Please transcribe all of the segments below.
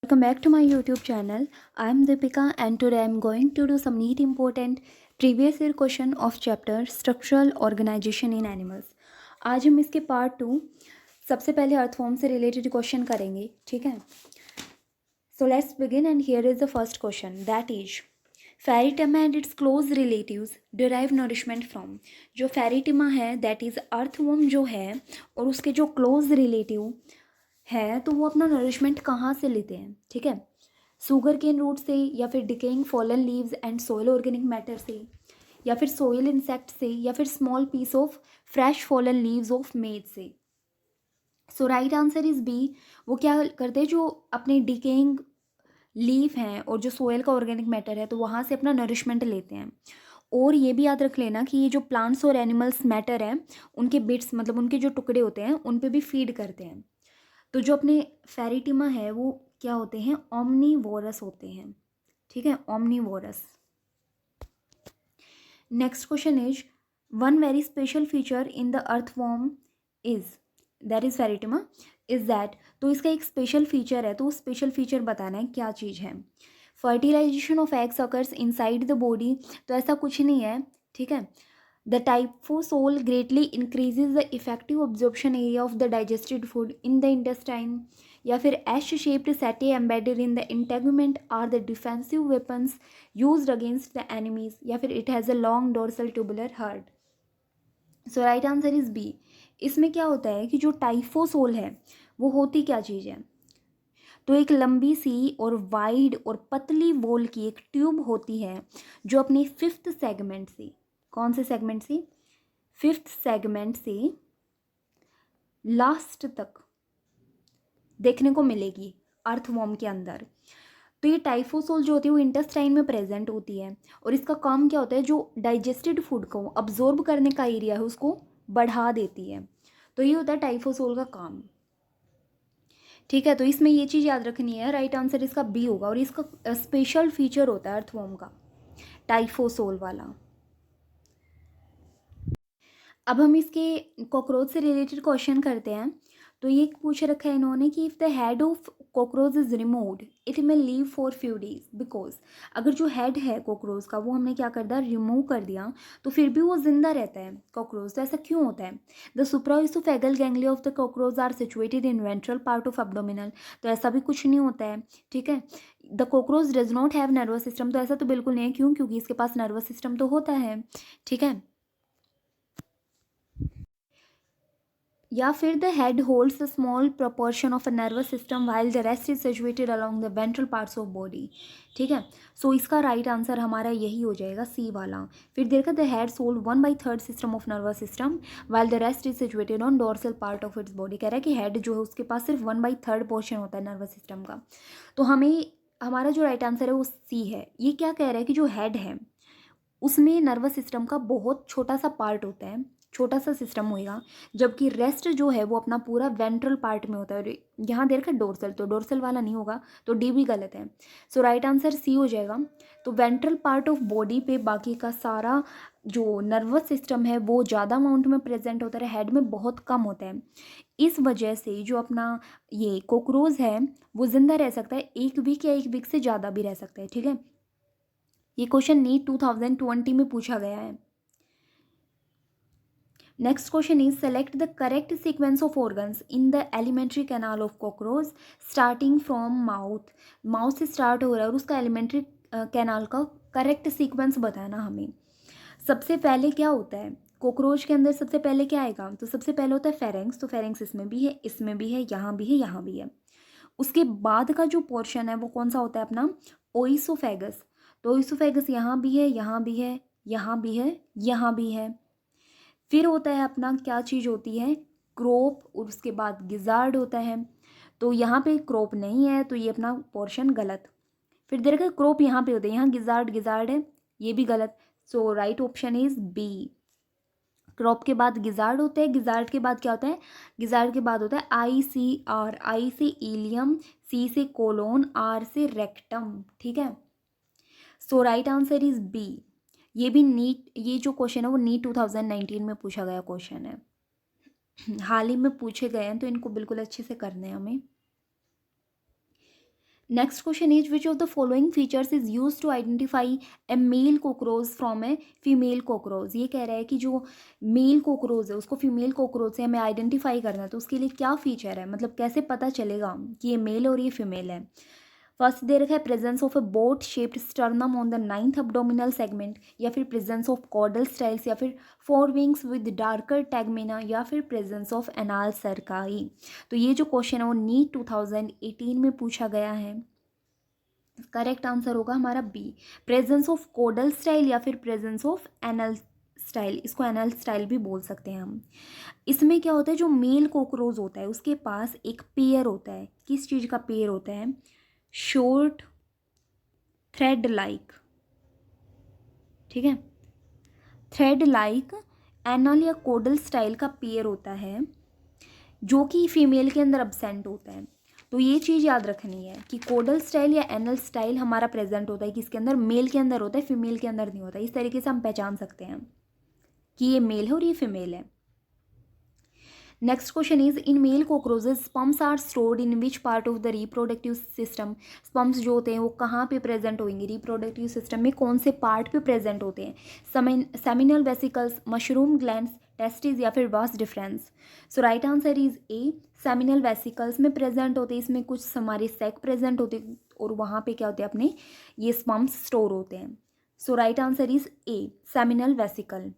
Welcome back to my YouTube channel. I am Deepika and today I am going to do some neat important previous year question of chapter Structural Organization in Animals. आज हम इसके part 2 सबसे पहले अर्थफॉर्म से related question करेंगे, ठीक है. So let's begin and here is the first question, that is Pheretima and it's close relatives derive nourishment from. जो फेरिटिमा है दैट इज़ अर्थवर्म जो है और उसके जो क्लोज रिलेटिव है तो वो अपना नरिशमेंट कहाँ से लेते हैं, ठीक है. सुगर केन रूट से या फिर decaying fallen leaves and soil organic matter से या फिर सोयल इंसेक्ट से या फिर small piece of fresh fallen leaves of maize से. So right answer is B. वो क्या करते हैं, जो अपने डिकेइंग लीफ हैं और जो सोयल का ऑर्गेनिक मैटर है तो वहाँ से अपना नरिशमेंट लेते हैं. और ये भी याद रख लेना कि ये जो प्लांट्स और एनिमल्स मैटर हैं उनके बिट्स मतलब उनके जो टुकड़े होते हैं उन पे भी फीड करते हैं. तो जो अपने फेरिटिमा है वो क्या होते हैं, ओमनीवोरस होते हैं, ठीक है, omnivorous. Next question is one very special feature in the earthworm is that is Pheretima is that. तो इसका एक स्पेशल फीचर है, तो वो स्पेशल फीचर बताना है क्या चीज़ है. Fertilisation of eggs occurs inside the body. तो ऐसा कुछ नहीं है, ठीक है. The typhlosole greatly increases the effective absorption area of the digested food in the intestine. या फिर S shaped setae embedded in the integument are the defensive weapons used against the enemies. या फिर it has a long dorsal tubular heart. So right answer is B. इसमें क्या होता है कि जो टाइफोसोल है वो होती क्या चीज़ है, तो एक लंबी सी और वाइड और पतली वॉल की एक ट्यूब होती है जो अपने फिफ्थ सेगमेंट से, कौन से सेगमेंट से, फिफ्थ सेगमेंट से लास्ट तक देखने को मिलेगी अर्थवॉर्म के अंदर. तो ये टाइफोसोल जो होती है वो इंटेस्टाइन में प्रेजेंट होती है और इसका काम क्या होता है, जो डाइजेस्टेड फूड को अब्जॉर्ब करने का एरिया है उसको बढ़ा देती है. तो ये होता है टाइफोसोल का काम, ठीक है. तो इसमें ये चीज़ याद रखनी है, राइट आंसर इसका बी होगा. और इसका स्पेशल फीचर होता है अर्थवॉर्म का, टाइफोसोल वाला. अब हम इसके कॉकरोच से रिलेटेड क्वेश्चन करते हैं. तो ये पूछ रखा है इन्होंने कि if the head of cockroach is removed it may leave for few days. Because अगर जो हेड है कॉकरोच का वो हमने क्या कर दिया, रिमूव कर दिया, तो फिर भी वो जिंदा रहता है कॉकरोच. तो ऐसा क्यों होता है. The supraoesophageal ganglia of the cockroach are situated in ventral part of abdominal. तो ऐसा भी कुछ नहीं होता है, ठीक है. The cockroach does not have nervous system. तो ऐसा तो बिल्कुल नहीं है, क्यों, क्योंकि इसके पास नर्वस सिस्टम तो होता है, ठीक है. या फिर the head holds a small proportion of a nervous system while the rest is situated along the ventral parts of body, ठीक है. सो इसका राइट आंसर हमारा यही हो जाएगा, सी वाला. फिर देखा the head hold 1/3 system of nervous system while the rest is situated on dorsal part of its body. कह रहा है कि हेड जो है उसके पास सिर्फ 1/3 पोर्शन होता है नर्वस सिस्टम का. तो हमें हमारा जो राइट आंसर है वो सी है. ये क्या कह रहा है कि जो हेड है उसमें नर्वस सिस्टम का बहुत छोटा सा पार्ट होता है, छोटा सा सिस्टम होएगा, जबकि रेस्ट जो है वो अपना पूरा वेंट्रल पार्ट में होता है. और यहाँ दे रखा है डोर्सल, तो डोर्सल वाला नहीं होगा, तो डी भी गलत है. सो राइट आंसर सी हो जाएगा. तो वेंट्रल पार्ट ऑफ बॉडी पे बाकी का सारा जो नर्वस सिस्टम है वो ज़्यादा अमाउंट में प्रेजेंट होता है, हेड में बहुत कम होता है. इस वजह से जो अपना ये कॉकरोच है वो जिंदा रह सकता है 1 वीक या 1 वीक से ज़्यादा भी रह सकता है, ठीक है. ये क्वेश्चन नीट 2020 में पूछा गया है. Next question is select the correct sequence of organs in the alimentary canal of cockroach starting from mouth. Mouth से स्टार्ट हो रहा है और उसका एलिमेंट्री कैनाल का करेक्ट सीक्वेंस बताना हमें. सबसे पहले क्या होता है कॉकरोच के अंदर, सबसे पहले क्या आएगा, तो सबसे पहले होता है फेरेंक्स. तो फेरेंक्स इसमें भी है, इसमें भी है, यहाँ भी है, यहाँ भी है. उसके बाद का जो पोर्शन है वो कौन सा होता है अपना, ओइसोफेगस. तो ओइसोफेगस यहाँ भी है, यहाँ भी है, यहाँ भी है, यहाँ भी है. फिर होता है अपना क्या चीज़ होती है, क्रोप, और उसके बाद गिजार्ड होता है. तो यहाँ पे क्रोप नहीं है तो ये अपना पोर्शन गलत. फिर देखा क्रोप यहाँ पे होते हैं, यहाँ गिजार्ड गिजार्ड है, ये भी गलत. So right option is B. Crop के बाद गिजार्ड होते हैं, गिजार्ड के बाद क्या होता है, गिजार्ड के बाद होता है ICR. आई से इलियम, सी से कोलोन, आर से रेक्टम, ठीक है. सो राइट आंसर इज बी. ये भी नीट, ये जो क्वेश्चन है वो नीट 2019 में पूछा गया क्वेश्चन है, हाल ही में पूछे गए हैं, तो इनको बिल्कुल अच्छे से करने हैं हमें. Next question is which of the following features is use to identify a male cockroach from a female cockroach. ये कह रहा है कि जो मेल कोक्रोच है उसको फीमेल कोक्रोच से हमें आइडेंटिफाई करना है, तो उसके लिए क्या फीचर है, मतलब कैसे पता चलेगा कि ये मेल और ये फीमेल है। फर्स्ट दे रखा है presence of A boat shaped sternum on the 9th abdominal segment, या फिर प्रेजेंस ऑफ कॉर्डल स्टाइल्स, या फिर फोर विंग्स विद डार्कर टैगमेना, या फिर प्रेजेंस ऑफ एनाल सर्काई। तो ये जो क्वेश्चन है वो नीट 2018 में पूछा गया है। करेक्ट आंसर होगा हमारा B, presence of caudal style या फिर प्रेजेंस ऑफ एनल स्टाइल। इसको एनल स्टाइल भी बोल सकते हैं हम। इसमें क्या होता है, जो मेल कोकरोच होता है उसके पास एक पेयर होता है। किस चीज़ का पेयर होता है? शॉर्ट थ्रेड लाइक, ठीक है, थ्रेड लाइक एनल या कोडल स्टाइल का पेयर होता है जो कि फीमेल के अंदर अब्सेंट होता है। तो ये चीज़ याद रखनी है कि कोडल स्टाइल या एनल स्टाइल हमारा प्रेजेंट होता है, किसके अंदर? मेल के अंदर होता है, फीमेल के अंदर नहीं होता। इस तरीके से हम पहचान सकते हैं कि ये मेल है और ये फीमेल है। Next question is in male cockroaches sperms are stored in which part of the reproductive system. Sperms जो होते हैं वो कहाँ पे प्रेजेंट होंगे? रिप्रोडक्टिव सिस्टम में कौन से पार्ट पे प्रेजेंट होते हैं? Seminal vesicles, mushroom glands, testis, या फिर vas deferens. So right answer is A, seminal vesicles में प्रेजेंट होते हैं। इसमें कुछ हमारे सेक प्रेजेंट होते हैं और वहाँ पे क्या होते हैं, अपने ये स्पर्म्स स्टोर होते हैं। So right answer is A, seminal vesicle.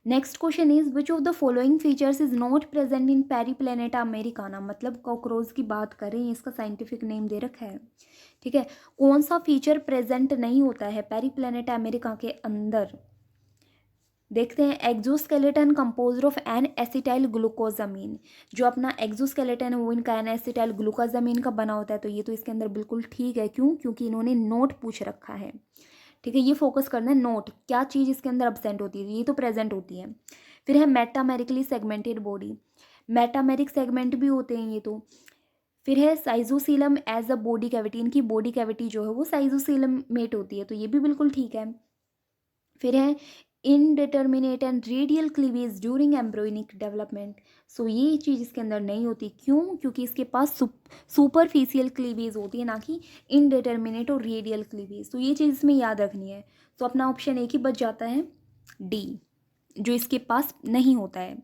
Next question is which of the following features is not present in Periplaneta americana. मतलब कॉकरोच की बात करें, इसका साइंटिफिक नेम दे रखा है, ठीक है। कौन सा फीचर प्रेजेंट नहीं होता है पेरीप्लेनेटा अमेरिका के अंदर? देखते हैं। Exoskeleton composed of N acetyl glucosamine. जो अपना एक्सोस्केलेटन है वो इनका एन एसिटाइल ग्लूकोजामीन का बना होता है। तो ये तो इसके अंदर बिल्कुल ठीक है। क्यों? क्योंकि इन्होंने नोट पूछ रखा है, ठीक है। ये फोकस करना है, नोट क्या चीज़ इसके अंदर अब्सेंट होती है, ये तो प्रेजेंट होती है। फिर है metamerically segmented body, metameric segment भी होते हैं ये तो। फिर है साइजोसीलम एज अ बॉडी कैविटी, इनकी बॉडी कैविटी जो है वो साइजोसीलमेट होती है, तो ये भी बिल्कुल ठीक है। फिर है indeterminate and radial cleavage during embryonic development. So ये चीज़ इसके अंदर नहीं होती। क्यों? क्योंकि इसके पास सुपरफिशियल क्लीवेज होती है, ना कि इनडिटर्मिनेट और रेडियल क्लीवेज। तो ये चीज़ इसमें याद रखनी है। तो अपना ऑप्शन एक ही बच जाता है, डी, जो इसके पास नहीं होता है।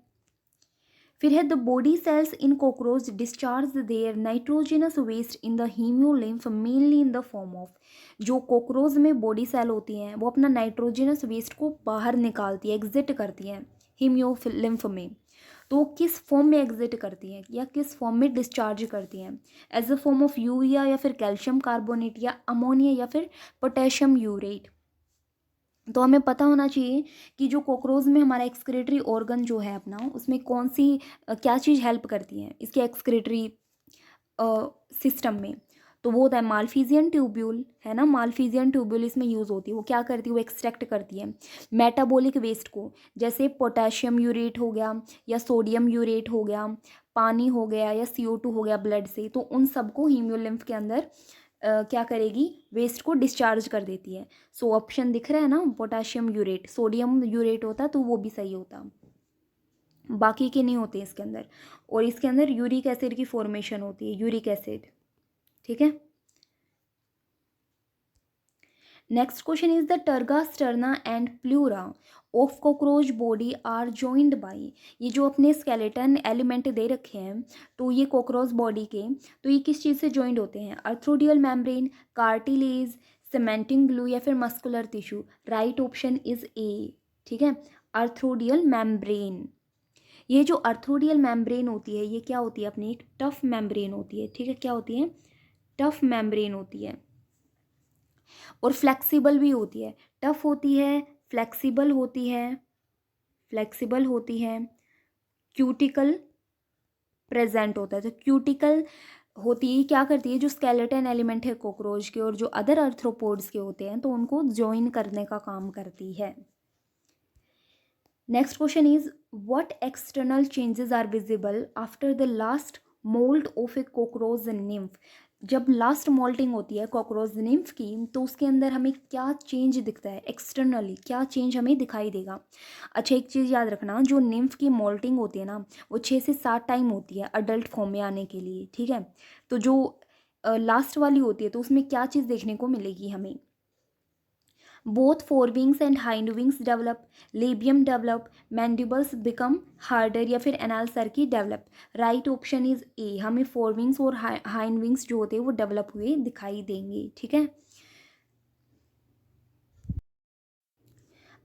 फिर है the body cells in cockroach discharge their nitrogenous waste in the haemolymph mainly in the form of. जो कॉकरोच में बॉडी सेल होती हैं वो अपना नाइट्रोजिनस वेस्ट को बाहर निकालती है, एग्जिट करती हैं हीमियोलिम्फ में। तो किस फॉर्म में एग्जिट करती हैं या किस फॉर्म में डिस्चार्ज करती हैं? As a form of urea, या फिर कैल्शियम कार्बोनेट, या अमोनिया, या फिर पोटेशियम यूरेट। तो हमें पता होना चाहिए कि जो कॉकरोच में हमारा एक्सक्रीटरी ऑर्गन जो है अपना, उसमें कौन सी क्या चीज़ हेल्प करती है इसके एक्सक्रीटरी सिस्टम में। तो वो होता है मालफिजियन ट्यूब्यूल, है ना। मालफिजियन ट्यूब्यूल इसमें यूज़ होती है। वो क्या करती है? वो एक्सट्रैक्ट करती है मेटाबॉलिक वेस्ट को, जैसे पोटेशियम यूरेट हो गया, या सोडियम यूरेट हो गया, पानी हो गया, या CO2 हो गया ब्लड से। तो उन सबको हीमियोलिम्फ के अंदर क्या करेगी? वेस्ट को डिस्चार्ज कर देती है। सो ऑप्शन दिख रहा है ना, पोटेशियम यूरेट। सोडियम यूरेट होता तो वो भी सही होता, बाकी के नहीं होते इसके अंदर। और इसके अंदर यूरिक एसिड की फॉर्मेशन होती है, यूरिक एसिड, ठीक है। Next question is the terga sterna and pleura of cockroach body are joined by. ये जो अपने स्केलेटन एलिमेंट दे रखे हैं तो ये कॉकरोच बॉडी के, तो ये किस चीज़ से जॉइंड होते हैं? अर्थोडियल मेम्ब्रेन, कार्टिलेज, सीमेंटिंग ग्लू, या फिर muscular tissue. Right option is a, ठीक है, अर्थोडियल मेम्ब्रेन। ये जो अर्थोडियल मेम्ब्रेन होती है ये क्या होती है? अपनी एक टफ मेम्ब्रेन होती है, ठीक है। क्या होती है? टफ मेम्ब्रेन होती है और फ्लेक्सिबल भी होती है। टफ होती है, फ्लेक्सिबल होती है, फ्लेक्सिबल होती है। क्यूटिकल प्रेजेंट होता है। तो क्यूटिकल होती है, क्या करती है? जो स्केलेटन एलिमेंट है कॉकरोच के और जो अदर अर्थ्रोपोड्स के होते हैं तो उनको ज्वाइन करने का काम करती है। Next question is what external changes are visible after the last moult of a cockroach nymph. जब लास्ट मोल्टिंग होती है कॉकरोच निम्फ की तो उसके अंदर हमें क्या चेंज दिखता है? एक्सटर्नली क्या चेंज हमें दिखाई देगा? अच्छा, एक चीज़ याद रखना, जो निम्फ की मोल्टिंग होती है ना वो 6 से 7 टाइम होती है अडल्ट फॉर्म में आने के लिए, ठीक है। तो जो लास्ट वाली होती है, तो उसमें क्या चीज़ देखने को मिलेगी हमें? Both four wings and hind wings develop, labium develop, mandibles become harder, या फिर anal cerci develop. Right option is a, हमें फोर विंग्स और हाइंड विंग्स जो होते हैं वो डेवलप हुए दिखाई देंगे। ठीक है,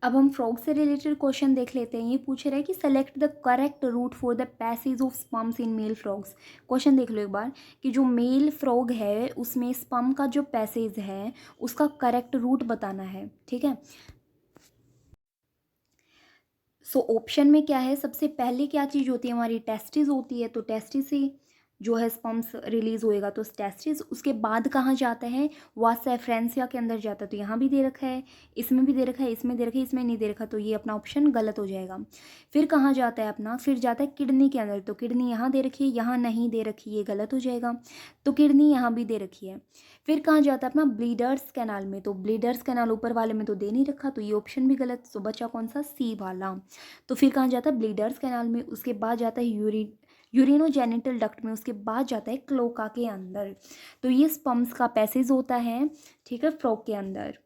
अब हम फ्रॉग से रिलेटेड क्वेश्चन देख लेते हैं। ये पूछ रहा है कि select the correct route for the passage of sperms in male frogs. Question देख लो एक बार कि जो मेल फ्रॉग है उसमें स्पम का जो पैसेज है उसका करेक्ट रूट बताना है। ठीक है, सो ऑप्शन में क्या है, सबसे पहले क्या चीज़ होती है हमारी, टेस्टिस होती है, तो टेस्टिस से जो है स्पर्म्स रिलीज होएगा, तो टेस्टिस। उसके बाद कहाँ जाता है, वास एफ्रेंसिया के अंदर जाता है, तो यहाँ भी दे रखा है, इसमें भी दे रखा है, इसमें दे रखा है, इसमें नहीं दे रखा, तो ये अपना ऑप्शन गलत हो जाएगा। फिर कहाँ जाता है अपना, फिर जाता है किडनी के अंदर, तो किडनी यहाँ दे रखी है, यहाँ नहीं दे रखी, ये गलत हो जाएगा, तो किडनी यहाँ भी दे रखी है। फिर कहाँ जाता है अपना, ब्लीडर्स कैनाल में, तो ब्लीडर्स कैनाल ऊपर वाले में तो दे नहीं रखा, तो ये ऑप्शन भी गलत। तो बचा कौन सा, सी वाला। तो फिर कहाँ जाता है, ब्लीडर्स कैनाल में, उसके बाद जाता है यूरिनोजेनिटल डक्ट में, उसके बाद जाता है क्लोका के अंदर। तो ये स्पम्स का पैसेज होता है, ठीक है, फ्रॉग के अंदर।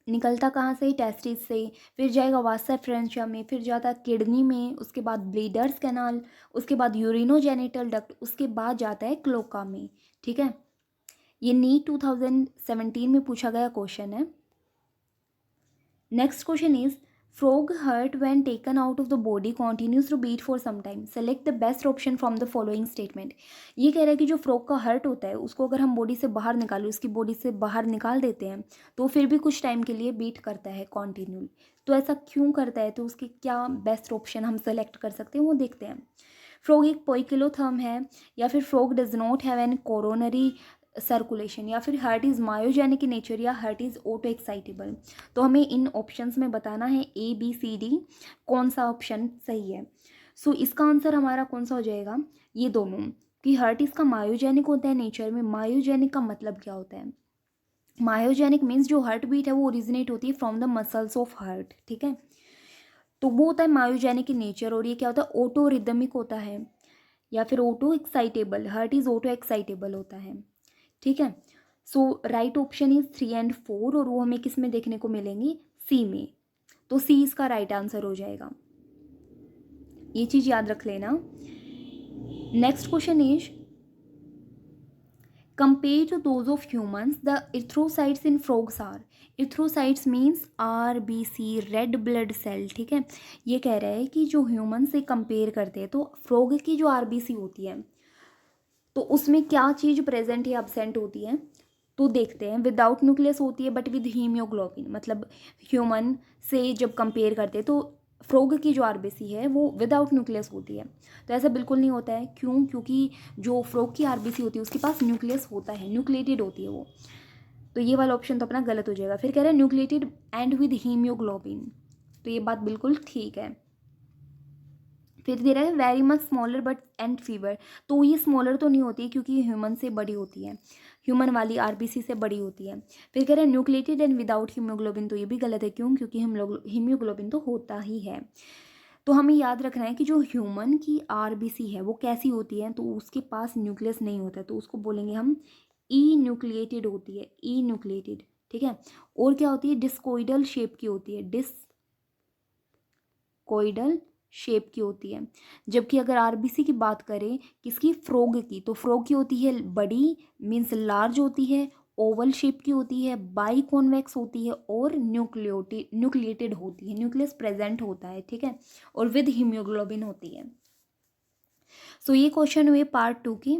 निकलता कहाँ से, टेस्टिस से, फिर जाएगा वासा फ्रेंचा में, फिर जाता है किडनी में, उसके बाद ब्लीडर्स कैनाल, उसके बाद यूरिनोजेनिटल डक्ट, उसके बाद जाता है क्लोका में। ठीक है, ये नीट 2017 में पूछा गया क्वेश्चन है। Next question is, frog heart when taken out of the body continues to beat for some time, select the best option from the following statement। ये कह रहा है कि जो फ्रॉग का हार्ट होता है उसको अगर हम बॉडी से बाहर निकालें, उसकी बॉडी से बाहर निकाल देते हैं, तो फिर भी कुछ टाइम के लिए बीट करता है कॉन्टिन्यू। तो ऐसा क्यों करता है, तो उसके क्या बेस्ट ऑप्शन हम सेलेक्ट कर सकते हैं वो देखते हैं। फ्रॉग एक पोइकिलोथर्म है, या फिर frog does not have an coronary circulation, या फिर heart is myogenic in nature, या हार्ट इज़ ऑटो एक्साइटेबल। तो हमें इन ऑप्शंस में बताना है ए बी सी डी कौन सा ऑप्शन सही है। सो इसका आंसर हमारा कौन सा हो जाएगा, ये दोनों, कि हार्ट इसका मायोजेनिक होता है नेचर में। मायोजेनिक का मतलब क्या होता है, मायोजेनिक मीन्स जो हार्ट बीट है वो ओरिजिनेट होती है from the muscles of heart. ठीक है, तो वो होता है मायोजेनिक इन नेचर, और ये क्या होता है, ऑटो रिदमिक होता है, या फिर auto excitable, heart is auto excitable होता है। ठीक है, सो राइट ऑप्शन इज 3 एंड 4, और वो हमें किस में देखने को मिलेंगी, सी में। तो सी इसका राइट आंसर हो जाएगा, ये चीज़ याद रख लेना। Next question is, compare to those of humans the erythrocytes in frogs are. Erythrocytes means RBC, red blood cell. ठीक है, ये कह रहा है कि जो ह्यूमन से कंपेयर करते हैं तो फ्रॉग की जो RBC होती है तो उसमें क्या चीज़ प्रेजेंट या अब्सेंट होती है, तो देखते हैं। विदाउट न्यूक्लियस होती है बट विद हीमियोग्लोबिन, मतलब ह्यूमन से जब कंपेयर करते हैं तो फ्रॉग की जो RBC है वो विदाउट न्यूक्लियस होती है। तो ऐसा बिल्कुल नहीं होता है, क्यों, क्योंकि जो फ्रॉग की RBC होती है उसके पास न्यूक्लियस होता है, न्यूक्लिएटेड होती है वो। तो ये वाला ऑप्शन तो अपना गलत हो जाएगा। फिर कह रहे हैं न्यूक्लिएटेड एंड विद हीमियोग्लोबिन, तो ये बात बिल्कुल ठीक है। फिर दे रहा है very much smaller but and fever, तो ये स्मॉलर तो नहीं होती क्योंकि ह्यूमन से बड़ी होती है, ह्यूमन वाली RBC से बड़ी होती है। फिर कह रहे हैं न्यूक्लिएटेड एंड विदाउट हीमोग्लोबिन, तो ये भी गलत है, क्यों, क्योंकि हीमोग्लोबिन तो होता ही है। तो हमें याद रखना है कि जो ह्यूमन की RBC है वो कैसी होती है, तो उसके पास न्यूक्लियस नहीं होता है, तो उसको बोलेंगे हम ई न्यूक्लिएटेड होती है, ई न्यूक्लिएटेड। ठीक है, और क्या होती है, डिस्कोइडल शेप की होती है, डिस्कोइडल शेप की होती है। जबकि अगर RBC की बात करें किसकी, फ्रॉग की, तो फ्रॉग की होती है बड़ी, मीन्स लार्ज होती है, ओवल शेप की होती है, बाई कॉन्वेक्स होती है, और न्यूक्लिएटेड होती है, न्यूक्लियस प्रेजेंट होता है। ठीक है, और विद हीमोग्लोबिन होती है। सो ये क्वेश्चन हुए पार्ट 2 की।